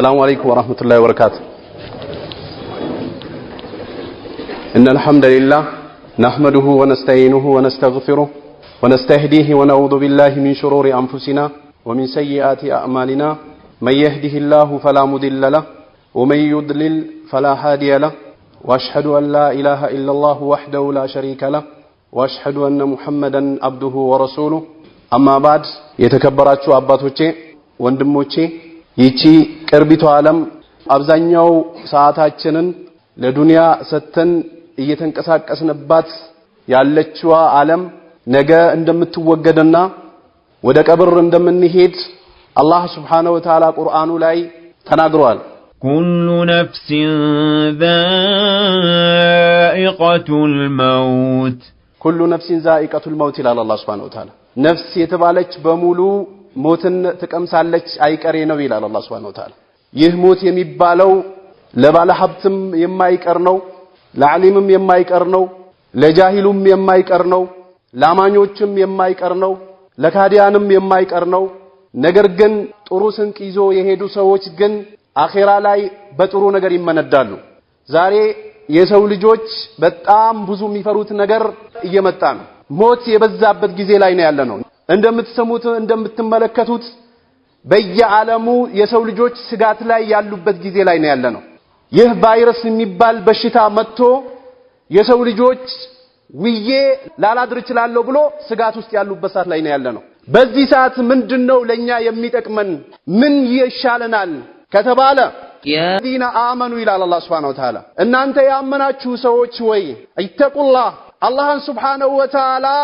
السلام عليكم ورحمة الله وبركاته. إن الحمد لله نحمده ونستعينه ونستغفره ونستهديه ونعوذ بالله من شرور أنفسنا ومن سيئات أعمالنا من يهده الله فلا مضل له ومن يضلل فلا هادي له وأشهد أن لا إله إلا الله وحده لا شريك له وأشهد أن محمدا عبده ورسوله أما بعد يتكبراتشو أباتوچي ወንድሞቼ ይቺ ቅርቢቱ ዓለም አብዛኛው ሰዓታችንን ለዱንያ ሰተን እየተንቀሳቀስንባት ያለችው ዓለም ነገ እንደምትወገድና ወደ ቀብር እንደምንሄድ አላህ Subhanahu Wa Ta'ala ቁርአኑ ላይ ተናግሯል። ኩሉ ነፍሲን ዛኢቀቱል መውት ኩሉ ነፍሲን ዛኢቀቱል መውት ይላል አላህ Subhanahu Wa Ta'ala። ነፍስ የተባለች በሙሉ ሞትን ትቀምሳለች አይቀሬ ነው ይላል አላህ Subhanahu Wa Ta'ala። ይህ ሞት የሚባለው ለባለ ሀብትም የማይቀር ነው፣ ለዓሊምም የማይቀር ነው፣ ለጃሂሉም የማይቀር ነው፣ ለአማኞችም የማይቀር ነው፣ ለካዲያንም የማይቀር ነው። ነገር ግን ጥሩ ስንቅ ይዞ የሄዱ ሰዎች ግን አኺራ ላይ በጥሩ ነገር ይመነዳሉ። ዛሬ የሰው ልጆች በጣም ብዙ የሚፈሩት ነገር እየመጣ ነው። ሞት የበዛበት ጊዜ ላይ ነው ያለነው። እንደምትሰሙት እንደምትመለከቱት በየዓለሙ የሰው ልጆች ስጋት ላይ ያሉበት ጊዜ ላይ ነው ያለነው። ይህ ቫይረስ የሚባል በሽታ መጥቶ የሰው ልጆች ውዬ ላላድር ይችላልው ብሎ ስጋት ውስጥ ያሉበት ሰዓት ላይ ነው ያለነው። በዚህ ሰዓት ምንድነው ለኛ የሚጠቅመን ምን ይሻለናል ከተባለ የዲና አመኑ ይላል አላህ Subhanahu Wa Ta'ala። እናንተ ያመናችሁ ሰዎች ወይ ኢተቁላህ አላህን Subhanahu Wa Ta'ala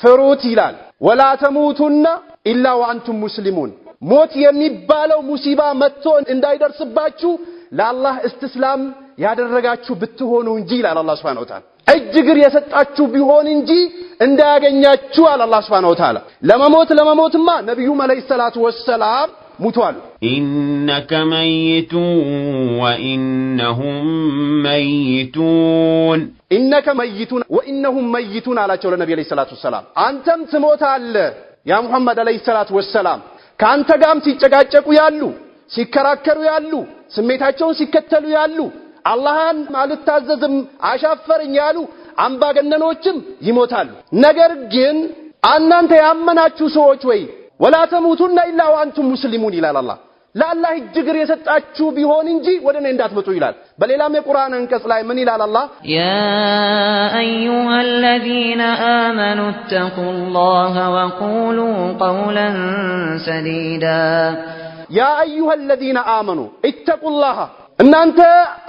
ፍሩት ይላል። ወላ ተሙቱና ኢላ ወአንቱም ሙስሊሙን ሞት የሚባለው ሙሲባ መጥቶ እንዳይደርስባችሁ ለአላህ እስትስላም ያደረጋችሁ ብትሆኑ እንጂ ይላል አላህ Subhanahu Wa Ta'ala። እጅግር የሰጣችሁ ቢሆን እንጂ እንዳያገኛችሁ አለ አላህ Subhanahu Wa Ta'ala። ለመሞትማ ነብዩ መለይሂ ሰላቱ ወሰላም ሙቷል። ኢነከ መይቱን ወኢነሁም መይቱን ኢነከ መይቱን ወኢነሁም መይቱን አላቸው ለነብዩ አለይሂ ሰላቱ ወሰላም። አንተም ትሞታለህ ያ ሙሐመድ አለይሂ ሰላቱ ወሰላም። ካንተ ጋርም ሲጨቃጨቁ ያሉ፣ ሲከራከሩ ያሉ፣ ስሜታቸውን ሲከተሉ ያሉ፣ አላህን አልታዘዝም አሻፈረኝ ያሉ አምባገነኖችም ይሞታሉ። ነገር ግን እናንተ ያመናችሁ ሰዎች ወይ ወላ ተሙቱና ኢላ ወአንቱም ሙስሊሙን ይላል አላህ። ለአላህ እጅግር የሰጣችሁ ቢሆን እንጂ ወደኔ እንዳትመጡ ይላል። በሌላም የቁርአን አንቀጽ ላይ ምን ይላል አላህ? ያ አዩሀለዚነ አመኑ ተቁላህ ወቁሉ ቀውለን ሰዲዳ። ያ አዩሀለዚነ አመኑ ኢተቁላህ እናንተ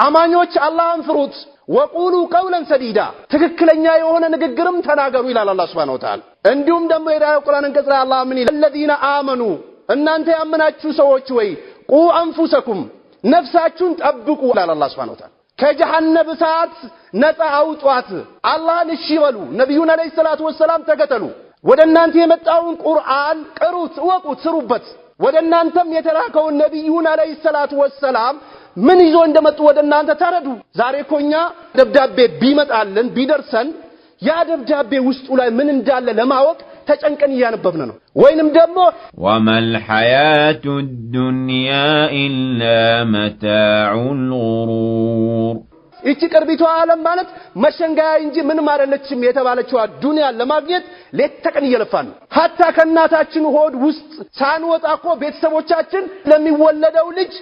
አማኞች አላህን ፍሩት፣ ወቁሉ ቀውለን ሰዲዳ ትክክለኛ የሆነ ንግግርም ተናገሩ ይላል አላህ Subhanahu Wa Ta'ala። እንዲሁም ደግሞ የቁርአን አንቀጽ ላይ አላህ ምን ይላል? الذين آمنوا እናንተ ያመናችሁ ሰዎች ወይ ቁ አንፉሰኩም ነፍሳችሁን ጠብቁ ይላል አላህ Subhanahu Wa Ta'ala። ከጀሃነም እሳት ነፃ አውጧት። አላህን እሺ በሉ፣ ነብዩን አለይሂ ሰላቱ ወሰላም ተከተሉ። ወደ እናንተ የመጣውን ቁርአን ቅሩት፣ እወቁት፣ ስሩበት። ወደ እናንተም የተላከውን ነብዩን አለይሂ ሰላቱ ወሰላም ምን ይዞ እንደመጡ ወደ እናንተ ተረዱ። ዛሬ ኮኛ ደብዳቤ ቢመጣልን ቢደርሰን ያ ደብዳቤ ውስጡ ላይ ምን እንዳለ ለማወቅ ተጨንቀን ያነበብን ነው። ወይንም ደግሞ ወመል ሐያቱ ዱንያ ኢላ መታዑል ጉሩር እቺ ቅርቢቷ ዓለም ማለት መሸንጋያ እንጂ ምንም አይደለችም የተባለችው ዱንያ ለማግኘት ሌት ተቀን እየለፋን ነው። ሐታ ከእናታችን ሆድ ውስጥ ሳንወጣ እኮ ቤተሰቦቻችን ለሚወለደው ልጅ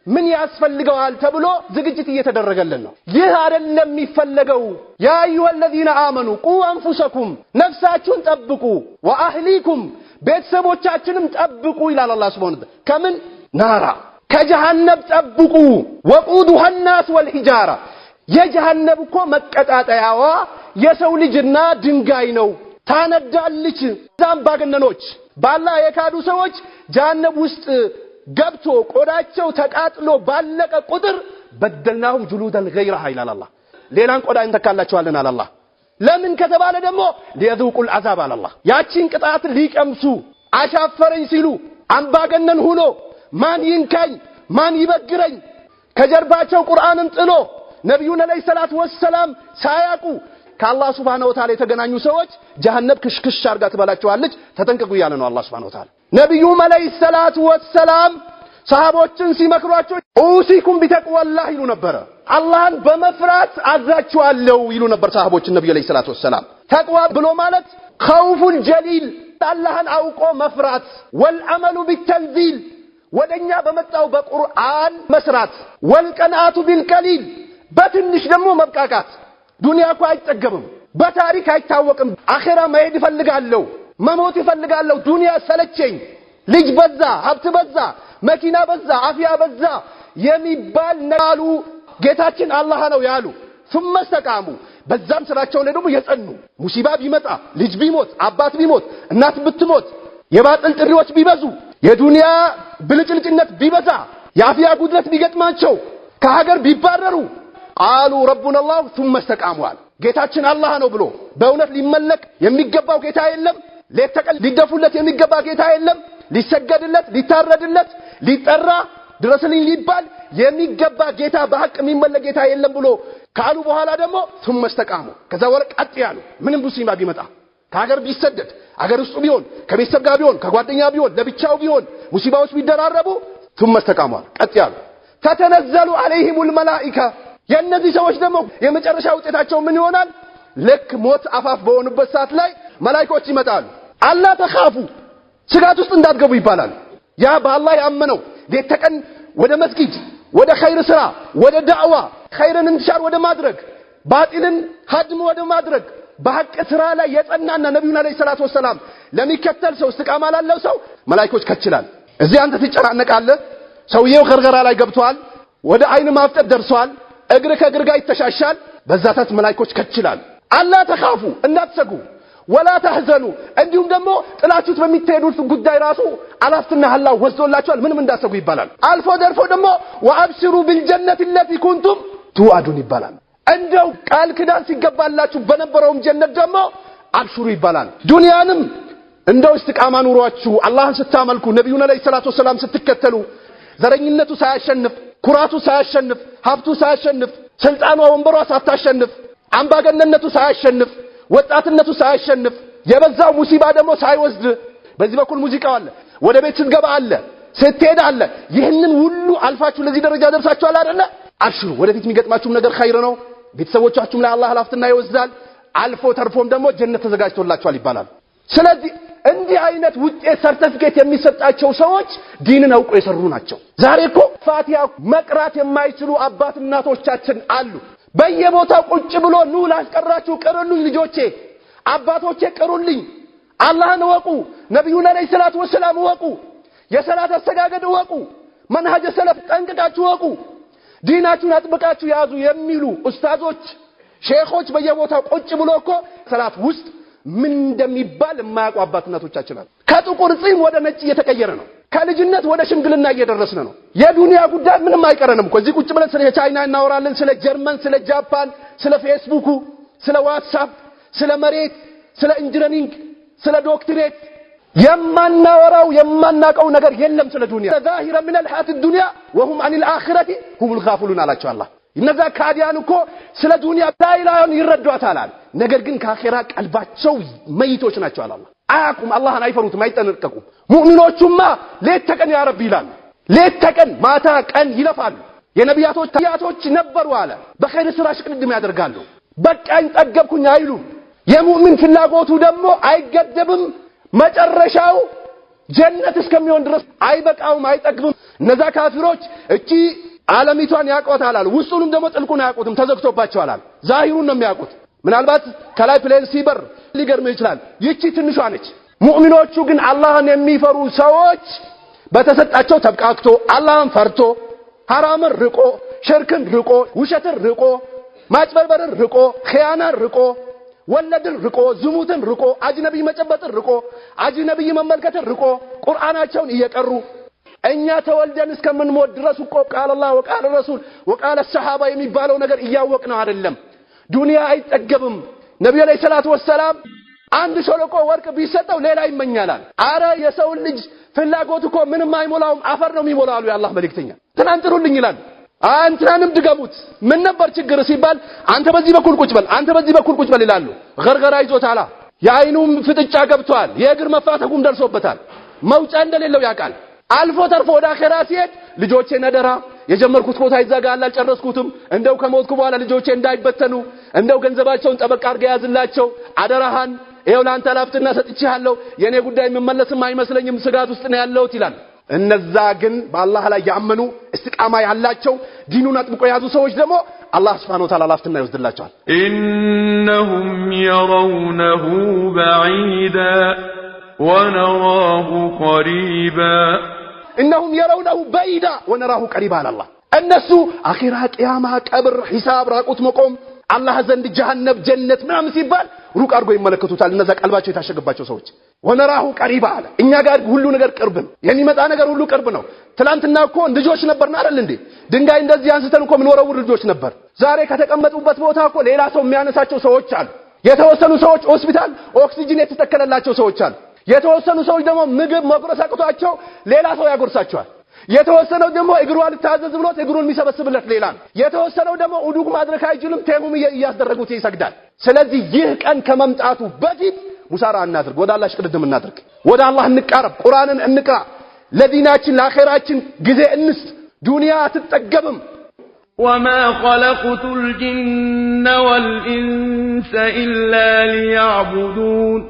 ምን ያስፈልገዋል ተብሎ ዝግጅት እየተደረገልን ነው። ይህ አይደለም የሚፈልገው። ያ አዩሀለዚነ አመኑ ቁ አንፉሰኩም ነፍሳችሁን ጠብቁ፣ ወአህሊኩም ቤተሰቦቻችንም ጠብቁ ይላል አላህ Subhanahu Wa Ta'ala። ከምን ናራ ከጀሃነም ጠብቁ። ወቁዱሃ الناس والحجاره የጀሃነም እኮ መቀጣጣያዋ የሰው ልጅና ድንጋይ ነው፣ ታነዳለች። ዛምባገነኖች ባላህ የካዱ ሰዎች ጀሃነም ውስጥ ገብቶ ቆዳቸው ተቃጥሎ ባለቀ ቁጥር በደልናሁም ጁሉደን ገይረሃ ይላል አላህ። ሌላን ቆዳ እንተካላቸዋለን አለ አላህ። ለምን ከተባለ ደግሞ ሊያذوقوا العذاب አለ አላህ። ያቺን ቅጣት ሊቀምሱ አሻፈረኝ ሲሉ አምባገነን ሆኖ ማን ይንካኝ ማን ይበግረኝ ከጀርባቸው ቁርአንን ጥሎ ነብዩን አለይሂ ሰላቱ ወሰላም ሳያቁ ከአላህ Subhanahu Wa Ta'ala የተገናኙ ሰዎች ጀሃነም ክሽክሽ አርጋ ትበላቸዋለች። ተጠንቀቁ ያለ ነው አላህ Subhanahu Wa Ta'ala። ነብዩ አለይሂ ሰላቱ ወሰላም ሰሃቦችን ሲመክሯቸው ኡሲኩም ቢተቅዋላህ ይሉ ነበር። አላህን በመፍራት አዛችኋለሁ ይሉ ነበር ሰሃቦችን ነብዩ አለይሂ ሰላቱ ወሰለም። ተቅዋ ብሎ ማለት ኸውፉል ጀሊል አላህን አውቆ መፍራት፣ ወልአመሉ ቢተንዚል ወደኛ በመጣው በቁርአን መስራት፣ ወልቀናቱ ቢልቀሊል በትንሽ ደግሞ መብቃቃት። ዱንያ እኮ አይጠገብም፣ በታሪክ አይታወቅም። አኺራ መሄድ ይፈልጋለሁ፣ መሞት ይፈልጋለሁ፣ ዱንያ ሰለቸኝ፣ ልጅ በዛ፣ ሀብት በዛ፣ መኪና በዛ፣ አፍያ በዛ የሚባል ነጋሉ ጌታችን አላህ ነው ያሉ ثم استقاموا በዛም ስራቸው ላይ ደግሞ የጸኑ ሙሲባ ቢመጣ ልጅ ቢሞት አባት ቢሞት እናት ብትሞት የባጥል ጥሪዎች ቢበዙ የዱንያ ብልጭልጭነት ቢበዛ የአፍያ ጉድለት ቢገጥማቸው ከሀገር ቢባረሩ قالوا ربنا الله ثم استقاموا ጌታችን አላህ ነው ብሎ በእውነት ሊመለክ የሚገባው ጌታ የለም፣ ለተቀል ሊደፉለት የሚገባ ጌታ የለም፣ ሊሰገድለት ሊታረድለት ሊጠራ ድረስልኝ ሊባል የሚገባ ጌታ በሐቅ የሚመለክ ጌታ የለም ብሎ ካሉ በኋላ ደግሞ ثم استقاموا ከዛ ወርቀጥ ያሉ ምንም ሙሲባ ቢመጣ ከሀገር ቢሰደድ አገር ውስጥ ቢሆን ከቤተሰብ ጋር ቢሆን ከጓደኛ ቢሆን ለብቻው ቢሆን ሙሲባዎች ቢደራረቡ ثم استقاموا ቀጥ ያሉ ተተነዘሉ عليهم الملائكه የነዚህ ሰዎች ደግሞ የመጨረሻ ውጤታቸው ምን ይሆናል? ልክ ሞት አፋፍ በሆኑበት ሰዓት ላይ መላእክቶች ይመጣሉ። አላ ተኻፉ ስጋት ውስጥ እንዳትገቡ ይባላል። ያ በአላህ ያመነው ለተቀን ወደ መስጊድ ወደ ኸይር ስራ ወደ ዳዕዋ ኸይርን እንዲሻር ወደ ማድረግ ባጢልን ሀድም ወደ ማድረግ በሐቅ ስራ ላይ የጸናና ነብዩና አለይሂ ሰላቱ ወሰለም ለሚከተል ሰው استقامه ላለው ሰው መላእክቶች ከችላል። እዚህ አንተ ትጨናነቃለህ፣ ሰውየው ገርገራ ላይ ገብቷል፣ ወደ አይን ማፍጠጥ ደርሷል፣ እግር ከእግር ጋር ይተሻሻል፣ በዛታት መላእክቶች ከችላል። አላ ተኻፉ እንዳትሰጉ ወላ ተህዘኑ እንዲሁም ደግሞ ጥላችሁት በሚትሄዱት ጉዳይ ራሱ አላፍትና አላህ ወስዶላችኋል ምንም እንዳትሰጉ ይባላል። አልፎ ደርፎ ደግሞ ወአብሽሩ ቢልጀነቲ التي كنتم توعدون ይባላል። እንደው ቃል ኪዳን ሲገባላችሁ በነበረውም ጀነት ደግሞ አብሽሩ ይባላል። ዱንያንም እንደው استقامه ኑሯችሁ አላህን ስታመልኩ ነብዩና አለይሂ ሰላቱ ወሰለም ስትከተሉ ዘረኝነቱ ሳያሸንፍ ኩራቱ ሳያሸንፍ ሀብቱ ሳያሸንፍ ስልጣኑ ወንበሯ ሳታሸንፍ አምባገነነቱ ሳያሸንፍ ወጣትነቱ ሳያሸንፍ የበዛው ሙሲባ ደግሞ ሳይወስድ በዚህ በኩል ሙዚቃው አለ፣ ወደ ቤት ስትገባ አለ፣ ስትሄድ አለ። ይህንን ሁሉ አልፋችሁ ለዚህ ደረጃ ደርሳችኋል አይደለ? አብሽሩ፣ ወደፊት የሚገጥማችሁም ነገር ኸይር ነው። ቤተሰቦቻችሁም ላይ አላህ ሀላፍትና ይወስዳል። አልፎ ተርፎም ደግሞ ጀነት ተዘጋጅቶላችኋል ይባላል። ስለዚህ እንዲህ አይነት ውጤት ሰርቲፊኬት የሚሰጣቸው ሰዎች ዲንን አውቀው የሰሩ ናቸው። ዛሬ እኮ ፋቲሃ መቅራት የማይችሉ አባት እናቶቻችን አሉ። በየቦታው ቁጭ ብሎ ኑ ላስቀራችሁ ቅሩልኝ ልጆቼ፣ አባቶቼ ቅሩልኝ፣ አላህን ወቁ፣ ነብዩና አለይሂ ሰላቱ ወሰለም ወቁ፣ የሰላት አስተጋገድ ወቁ፣ መንሃጀ ሰለፍ ጠንቅቃችሁ ወቁ፣ ዲናችሁን አጥብቃችሁ ያዙ የሚሉ ኡስታዞች ሼኾች በየቦታው ቁጭ ብሎ እኮ ሰላት ውስጥ ምን እንደሚባል የማያውቁ አባት እናቶቻችን አሉ። ከጥቁር ጺም ወደ ነጭ እየተቀየረ ነው። ከልጅነት ወደ ሽምግልና እየደረስን ነው። የዱንያ ጉዳይ ምንም አይቀረንም እኮ እዚህ ቁጭ ብለን ስለ ቻይና እናወራለን፣ ስለ ጀርመን፣ ስለ ጃፓን፣ ስለ ፌስቡክ፣ ስለ ዋትስአፕ፣ ስለ መሬት፣ ስለ ኢንጂነሪንግ፣ ስለ ዶክትሬት የማናወራው የማናቀው ነገር የለም ስለ ዱንያ። ዛሂረ من الحياة الدنيا وهم عن الآخرة هم الغافلون አላቸው አላህ። እነዛ ካዲያን እኮ ስለ ዱንያ ላይላውን ይረዷታል፣ ነገር ግን ከአኺራ ቀልባቸው መይቶች ናቸው አላህ። አያቁም፣ አላህን አይፈሩትም፣ አይጠነቀቁም። ሙእሚኖቹማ ሌት ተቀን ያ ረብ ይላሉ፣ ሌት ተቀን ማታ ቀን ይለፋሉ። የነቢያቶች ነበሩ አለ በኸይር ስራ ሽቅድድም ያደርጋሉ። በቃኝ ጠገብኩኝ አይሉ። የሙእሚን ፍላጎቱ ደግሞ አይገደብም፣ መጨረሻው ጀነት እስከሚሆን ድረስ አይበቃውም፣ አይጠግብም። እነዛ ካፊሮች እቺ ዓለሚቷን ያውቋታል አሉ፣ ውስጡንም ደግሞ ጥልቁን አያውቁትም፣ ተዘግቶባቸዋል አሉ። ዛሂሩን ነው የሚያውቁት። ምናልባት ከላይ ፕሌን ሲበር ሊገርም ይችላል፣ ይቺ ትንሿ ነች። ሙእሚኖቹ ግን አላህን የሚፈሩ ሰዎች በተሰጣቸው ተብቃቅቶ አላህን ፈርቶ ሐራምን ርቆ ሽርክን ርቆ ውሸትን ርቆ ማጭበርበርን ርቆ ኺያናን ርቆ ወለድን ርቆ ዝሙትን ርቆ አጅነብይ መጨበጥን ርቆ አጅነብይ መመልከትን ርቆ ቁርአናቸውን እየቀሩ እኛ ተወልደን እስከምንሞት ድረስ እኮ ቃል አላህ ወቃል ረሱል ወቃል ሰሃባ የሚባለው ነገር እያወቅነው አይደለም። ዱንያ አይጠገብም። ነብዩ አለይሂ ሰላቱ ወሰለም አንድ ሸለቆ ወርቅ ቢሰጠው ሌላ ይመኛላል። አረ የሰው ልጅ ፍላጎት እኮ ምንም አይሞላውም፣ አፈር ነው የሚሞላው ያላህ መልእክተኛ። ትናንጥሩልኝ ይላል። አንተንም ድገሙት ምን ነበር ችግር ሲባል አንተ በዚህ በኩል ቁጭ በል፣ አንተ በዚህ በኩል ቁጭ በል ይላሉ። ገርገራ ይዞታል፣ የአይኑም ፍጥጫ ገብቷል፣ የእግር መፋተጉም ደርሶበታል፣ መውጫ እንደሌለው ያውቃል። አልፎ ተርፎ ወደ አኺራ ሲሄድ ልጆቼን አደራ የጀመርኩት ቦታ ይዘጋል አልጨረስኩትም እንደው ከሞትኩ በኋላ ልጆቼ እንዳይበተኑ እንደው ገንዘባቸውን ጠበቅ አድርገህ ያዝላቸው አደራሃን ይሄው ላንተ ላፍትና ሰጥቼሃለሁ የኔ ጉዳይ መመለስም አይመስለኝም ስጋት ውስጥ ነው ያለሁት ይላል እነዛ ግን በአላህ ላይ ያመኑ እስቲቃማ ያላቸው ዲኑን አጥብቆ ያዙ ሰዎች ደግሞ አላህ Subhanahu Wa Ta'ala ላፍትና ይወስድላቸዋል إنهم يرونه بعيدا ونراه قريبا إنهم يرونه بعيدا ونراه قريبا على الله الناس آخرة قيامة قبر حساب راقوت مقوم الله زند جهنم جنة ምናምን ሲባል ሩቅ አድርጎ ይመለከቱታል እነዛ ቀልባቸው የታሸገባቸው ሰዎች ወነራሁ ቀሪባ አለ እኛ ጋር ሁሉ ነገር ቅርብ ነው የሚመጣ ነገር ሁሉ ቅርብ ነው ትላንትና እኮ ልጆች ነበርና አይደል እንዴ ድንጋይ እንደዚህ አንስተን እኮ ምን ወረውር ልጆች ነበር ዛሬ ከተቀመጡበት ቦታ እኮ ሌላ ሰው የሚያነሳቸው ሰዎች አሉ የተወሰኑ ሰዎች ሆስፒታል ኦክሲጅን የተተከለላቸው ሰዎች አሉ የተወሰኑ ሰዎች ደግሞ ምግብ መቁረስ አቅቷቸው ሌላ ሰው ያጎርሳቸዋል የተወሰነው ደግሞ እግሩ አልታዘዝ ብሎት እግሩን የሚሰበስብለት ሌላ ነው የተወሰነው ደግሞ ኡዱግ ማድረግ አይችልም ተይሙም እያስደረጉት ይሰግዳል ስለዚህ ይህ ቀን ከመምጣቱ በፊት ሙሳራ እናድርግ ወደ አላህ ሽቅድም እናድርግ ወደ አላህ እንቀርብ ቁርአንን እንቅራ ለዲናችን ለአኺራችን ጊዜ እንስጥ ዱንያ አትጠገብም وما خلقت الجن والإنس إلا ليعبدون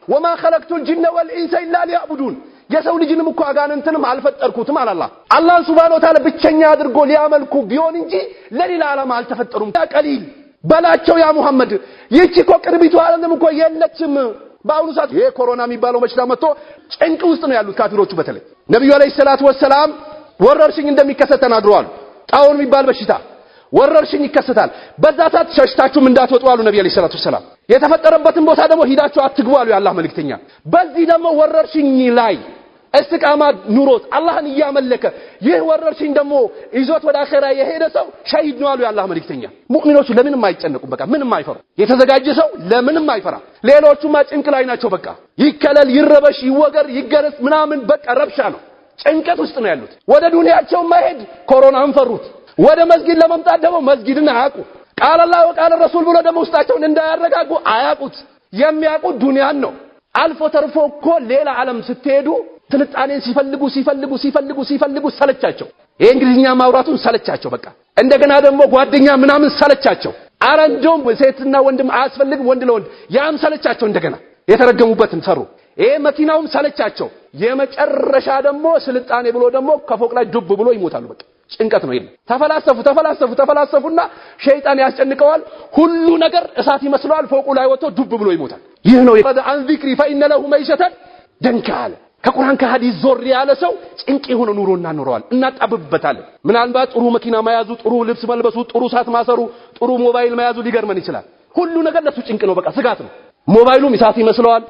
وما خلقت الجن والإنس إلا ليعبدون የሰው ልጅንም እኮ አጋንንትንም አልፈጠርኩትም አላህ አላህ Subhanahu Wa Ta'ala ብቸኛ አድርጎ ሊያመልኩ ቢሆን እንጂ ለሌላ ዓላማ አልተፈጠሩም ቀሊል በላቸው ያ መሐመድ ይህች እኮ ቅርቢቱ ዓለም እኮ የለችም በአሁኑ ሰዓት ይሄ ኮሮና የሚባለው በሽታ መጥቶ ጭንቅ ውስጥ ነው ያሉት ካፊሮቹ በተለይ ነብዩ አለይሂ ሰላቱ ወሰለም ወረርሽኝ እንደሚከሰት ተናግረዋል ጣውን የሚባል በሽታ ወረርሽኝ ይከሰታል በዛ ሰዓት ሸሽታችሁም እንዳትወጡ አሉ ነብዩ አለይሂ ሰላቱ ወሰለም የተፈጠረበትን ቦታ ደግሞ ሂዳችሁ አትግቡ አሉ የአላህ መልእክተኛ በዚህ ደግሞ ወረርሽኝ ላይ እስቲቃማ ኑሮት አላህን ያመለከ ይህ ወረርሽኝ ደግሞ ይዞት ወደ አኺራ የሄደ ሰው ሸሂድ ነው አሉ የአላህ መልእክተኛ ሙእሚኖቹ ለምንም አይጨነቁም በቃ ምንም አይፈሩ የተዘጋጀ ሰው ለምንም አይፈራ ሌሎቹማ ጭንቅ ላይ ናቸው በቃ ይከለል ይረበሽ ይወገር ይገረስ ምናምን በቃ ረብሻ ነው ጭንቀት ውስጥ ነው ያሉት ወደ ዱንያቸው ማሄድ ኮሮናን ፈሩት ወደ መስጊድ ለመምጣት ደግሞ መስጊድን አያውቁ ቃል አላህ ወቃል ረሱል ብሎ ደግሞ ውስጣቸውን እንዳያረጋጉ አያውቁት የሚያውቁት ዱንያን ነው አልፎ ተርፎ እኮ ሌላ ዓለም ስትሄዱ ትልጣኔን ሲፈልጉ ሰለቻቸው ይሄ እንግሊዝኛ ማውራቱን ሰለቻቸው በቃ እንደገና ደግሞ ጓደኛ ምናምን ሰለቻቸው አረንዶም ሴትና ወንድም አያስፈልግም ወንድ ለወንድ ያም ሰለቻቸው እንደገና የተረገሙበትን ሰሩ ይሄ መኪናውም ሰለቻቸው የመጨረሻ ደግሞ ስልጣኔ ብሎ ደግሞ ከፎቅ ላይ ዱብ ብሎ ይሞታሉ በቃ ጭንቀት ነው ይሄ ተፈላሰፉና ሸይጣን ያስጨንቀዋል ሁሉ ነገር እሳት ይመስለዋል ፎቁ ላይ ወጥቶ ዱብ ብሎ ይሞታል ይህ ነው አን ዚክሪ فإن له معيشة ደንካለ ከቁርአን ከሐዲስ ዞር ያለ ሰው ጭንቅ የሆነ ኑሮና ኑሮዋል እናጣብበታለን ምናልባት ጥሩ መኪና መያዙ ጥሩ ልብስ መልበሱ ጥሩ ሰዓት ማሰሩ ጥሩ ሞባይል መያዙ ሊገርመን ይችላል ሁሉ ነገር ለሱ ጭንቅ ነው በቃ ስጋት ነው ሞባይሉም እሳት ይመስለዋል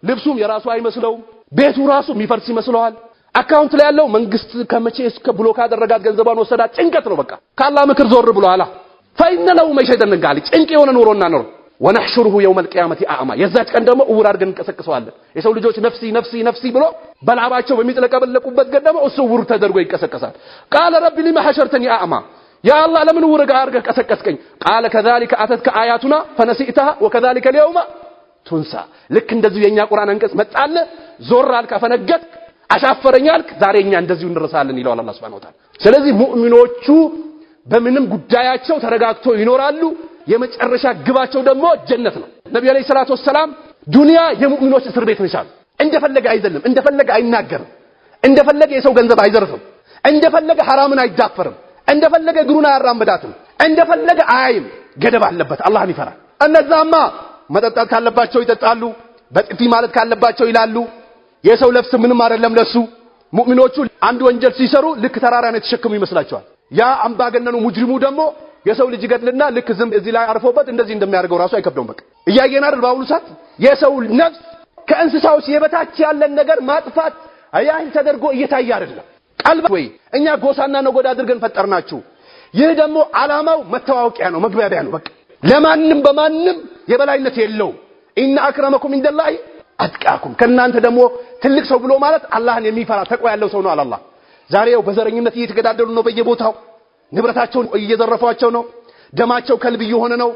ልብሱም የራሱ አይመስለውም ቤቱ ራሱ የሚፈርስ ይመስለዋል አካውንት ላይ ያለው መንግስት ከመቼ እስከ ብሎክ አደረጋት ገንዘቧን ወሰዳት ጭንቀት ነው በቃ ካላ ምክር ዞር ብሎ አላ فإن له معيشة ደንጋለ ጭንቅ የሆነ ኑሮና ኑሮ ونحشره يوم القيامة أعمى يزاج كان دمو أور أرجن كسكسوال يسوي لجوج نفسي بلو بل عباچو بمثل قبل لكوبت قدامه أسور تدرجوا يكسكسات قال ربي لما حشرتني أعمى يا الله لمن ورق أرجع كسكسكين قال كذلك أتتك آياتنا فنسيتها وكذلك اليوم تنسى لك እንደዚሁ የኛ ቁርአን አንቀጽ መጣለ ዞር አልካ ፈነገጥ አሻፈረኛልክ ዛሬኛ እንደዚሁ እንረሳለን ይላል አላህ Subhanahu Wa Ta'ala ስለዚህ ሙእሚኖቹ በምንም ጉዳያቸው ተረጋግተው ይኖራሉ የመጨረሻ ግባቸው ደግሞ ጀነት ነው ነብዩ አለይሂ ሰላቱ ወሰለም ዱንያ የሙእሚኖች እስር ቤት ነች እንደፈለገ አይዘልም እንደፈለገ አይናገርም እንደፈለገ የሰው ገንዘብ አይዘርፍም እንደፈለገ ሐራምን አይዳፈርም እንደፈለገ እግሩን አያራምዳትም እንደፈለገ አያይም ገደብ አለበት አላህን ይፈራል እነዛማ መጠጣት ካለባቸው ይጠጣሉ በጥፊ ማለት ካለባቸው ይላሉ የሰው ለፍስ ምንም አይደለም ለሱ ሙእሚኖቹ አንድ ወንጀል ሲሰሩ ልክ ተራራ ነው ተሸክሙ ይመስላቸዋል ያ አምባገነኑ ሙጅሪሙ ደግሞ የሰው ልጅ ገድልና ልክ ዝም እዚህ ላይ አርፎበት እንደዚህ እንደሚያደርገው ራሱ አይከብደውም በቃ እያየና አይደል ባውሉ ሰዓት የሰው ነፍስ ከእንስሳዎች የበታች ያለን ነገር ማጥፋት አያህል ተደርጎ እየታየ አይደለም ቀልብ ወይ እኛ ጎሳና ነጎዳ አድርገን ፈጠርናችሁ ይህ ደግሞ ዓላማው መተዋወቂያ ነው መግባቢያ ነው በቃ ለማንም በማንም የበላይነት የለው ኢነ አክረመኩም ኢንደላሂ አትቃኩም ከናንተ ደግሞ ትልቅ ሰው ብሎ ማለት አላህን የሚፈራ ተቋ ያለው ሰው ነው አላህ ዛሬው በዘረኝነት እየተገዳደሉ ነው በየቦታው ንብረታቸውን እየዘረፏቸው ነው ደማቸው ከልብ እየሆነ ነው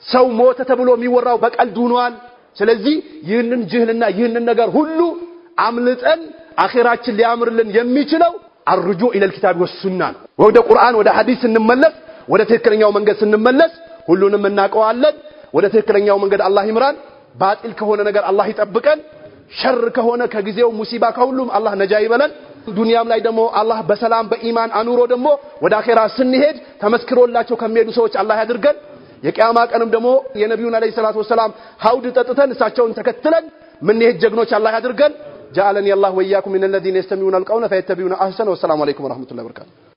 ሰው ሞተ ተብሎ የሚወራው በቀልድ ሆኗል ስለዚህ ይህንን ጅህልና ይህንን ነገር ሁሉ አምልጠን አኺራችን ሊያምርልን የሚችለው الرجوع الى الكتاب والسنه ወደ ቁርአን ወደ ሐዲስ እንመለስ ወደ ትክክለኛው መንገድ እንመለስ ሁሉንም እናቀዋለን ወደ ትክክለኛው መንገድ አላህ ይምራን ባጢል ከሆነ ነገር አላህ ይጠብቀን ሸር ከሆነ ከጊዜው ሙሲባ ከሁሉም አላህ ነጃ ይበለን ዱንያም ላይ ደግሞ አላህ በሰላም በኢማን አኑሮ ደግሞ ወደ አኺራ ስንሄድ ተመስክሮላቸው ከሚሄዱ ሰዎች አላህ ያድርገን የቂያማ ቀንም ደግሞ የነብዩን አለይሂ ሰላቱ ወሰለም ሐውድ ጠጥተን እሳቸውን ተከትለን ምን ይሄድ ጀግኖች አላህ ያድርገን جعلني الله وإياكم من الذين يستمعون القول فيتبعون أحسنه والسلام عليكم ورحمة الله وبركاته